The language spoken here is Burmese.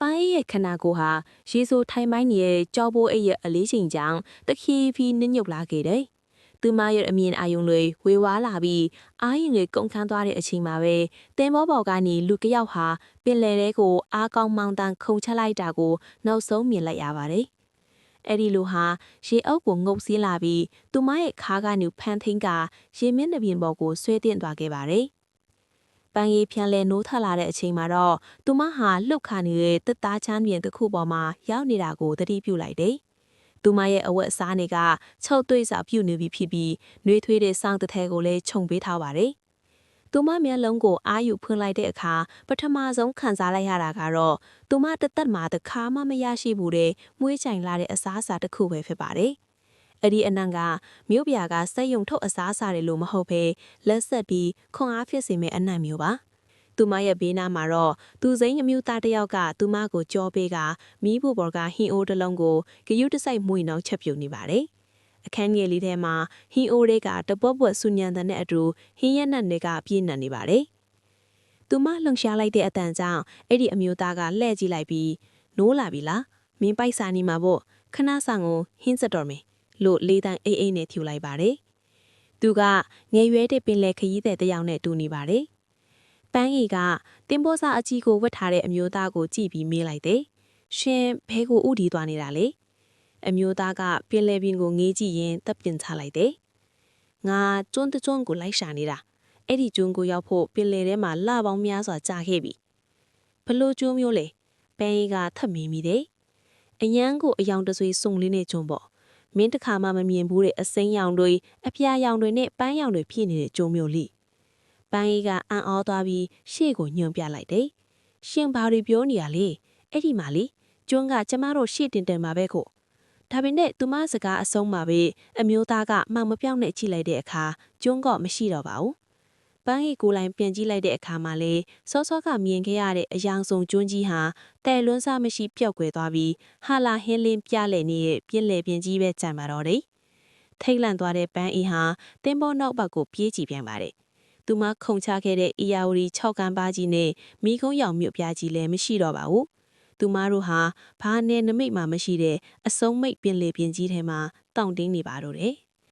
ပိုင်းရဲ့ခနာကိုဟာရေဆိုထိုင်ပိုင်းရဲ့ကြောပိုးအိရဲ့အလေးချိန်ကြောင့်တခီဖီနစ်ညုပ်လာခဲ့တယ်။သူမရဲ့အမြင်အာယုံတွေဝေဝါးလာပြီးအာရင်တွေကုန်ခန်းသွားတဲ့အချိန်မှာပဲတင်ဘောပေါ်ကနေလူတစ်ယောက်ဟာပင်လယ်ထဲကိုအားကောင်းမောင်းတန်းခုန်ချလိုက်တာကိုနောက်ဆုံးမြင်လိုက်ရပါတယ်။အဲ့ဒီလိုဟာရေအုပ်ကိုငုပ်စည်းလာပြီးသူမရဲ့ခါးကနေဖန်ထင်းကရေမျက်နှာပြင်ပေါ်ကိုဆွဲတင်သွားခဲ့ပါတယ်။ပန်းရီပြန်လဲနိုးထလာတဲ့အချိန်မှာတော့သူမဟာလှုပ်ခါနေတဲ့တက်သားချမ်းပြင်တစ်ခုပေါ်မှာရောက်နေတာကိုသတိပြုလိုက်တယ်။သူမရဲ့အဝတ်အစားတွေကချုပ်သွေးစာပြုတ်နေပြီဖြစ်ပြီးနှွေးထွေးတဲ့စောင်းတစ်ထဲကိုလည်းခြုံပေးထားပါတယ်။သူမမျက်လုံးကိုအာယူဖွင့်လိုက်တဲ့အခါပထမဆုံးခံစားလိုက်ရတာကတော့သူမတသက်မှာတစ်ခါမှမရရှိဘူးတဲ့မွေးချိုင်လာတဲ့အစားအစာတစ်ခုပဲဖြစ်ပါတယ်။အဲ့ဒီအနံ့ကမြို့ပြာကစက်ယုံထုတ်အစားအစာတွေလို့မဟုတ်ဘဲလက်ဆက်ပြီးခွန်အားဖြစ်စေမယ့်အနံ့မျိုးပါ။သူမရဲ့ဘေးနားမှာတော့သူစိမ်းအမျိုးသားတစ်ယောက်ကသူမကိုကြောပေးကမီးဘူဘော်ကဟင်းအိုးတစ်လုံးကိုဂယုတစိုက်မွေနှောင်းချက်ပြုတ်နေပါတယ်။အခန်းငယ်လေးထဲမှာဟင်းအိုးတွေကတပွက်ပွက်ဆူညံတဲ့အတူဟင်းရက်နက်တွေကပြည့်နှံနေပါတယ်။သူမလှုံရှားလိုက်တဲ့အတန်ကြောင့်အဲ့ဒီအမျိုးသားကလှဲ့ကြည့်လိုက်ပြီးနိုးလာပြီလားမင်းပိုက်စာနေမှာပေါ့ခဏဆောင်ကိုဟင်းစတော်မယ်လို့လေးတန်းအိတ်နဲ့ထူလိုက်ပါတယ်။သူကငယ်ရွယ်တဲ့ပင်လယ်ခရီးသည်တစ်ယောက်နဲ့တူနေပါတယ်။ပန်းရီကတင်ပိုးစားအကြီးကိုဝတ်ထားတဲ့အမျိုးသားကိုကြည့်ပြီးမေးလိုက်တယ်။ရှင်ဘဲကိုဥတီသွားနေတာလေ။အမျိုးသားကပင်လယ်ပြင်ကိုငေးကြည့်ရင်တပ်ပြင်ချလိုက်တယ်။ငါကျွန်းတကျွန်းကိုလိုက်ရှာနေတာ။အဲ့ဒီကျွန်းကိုရောက်ဖို့ပင်လယ်ထဲမှာလပေါင်းများစွာကြာခဲ့ပြီ။ဘလို့ကျွန်းမျိုးလဲ။ပန်းရီကထပ်မေးမိတယ်။အရန်ကိုအယောင်တဆွေစုံလေးနဲ့ကျွန်းပေါ့။မင်းတခါမှမမြင်ဘူးတဲ့အစိမ်းရောင်တွေအပြာရောင်တွေနဲ့ပန်းရောင်တွေဖြစ်နေတဲ့ကျွန်းမျိုးလိပန်းရီကအံ့ဩသွားပြီးရှေ့ကိုညွှန်ပြလိုက်တယ်။ရှင်ဘာတွေပြောနေရလဲ။အဲ့ဒီမှာလေကျွန်းကကျမတို့ရှေ့တင်တင်မှာပဲကို။ဒါပေမဲ့သူမစကားအဆုံးမှာပဲအမျိုးသားကမှောင်မပြောင်းနဲ့ကြည့်လိုက်တဲ့အခါကျွန်းကမရှိတော့ပါဘူး။ပန်းရီကိုယ်လိုင်းပြန်ကြည့်လိုက်တဲ့အခါမှာလေစောစောကမြင်ခဲ့ရတဲ့အယောင်စုံကျွန်းကြီးဟာတဲလွန်းစားမရှိပျောက်ကွယ်သွားပြီးဟာလာဟင်းလင်းပြလဲနေတဲ့ပြင်းလေပြင်းကြီးပဲကြံပါတော့တယ်။ထိတ်လန့်သွားတဲ့ပန်းရီဟာတင်းဘောနောက်ဘက်ကိုပြေးကြည့်ပြန်ပါတယ်။သူမခုန်ချခဲ့တဲ့အီယာဝတီ6ကန်းပါးကြီးနဲ့မိကုံးရောင်မြုပ်ပြားကြီးလည်းမရှိတော့ပါဘူး။သူမတို့ဟာဘာနဲ့နမိတ်မှမရှိတဲ့အစုံမိတ်ပင်လေပြင်းကြီးထဲမှာတောင့်တင်းနေပါတော့တယ်။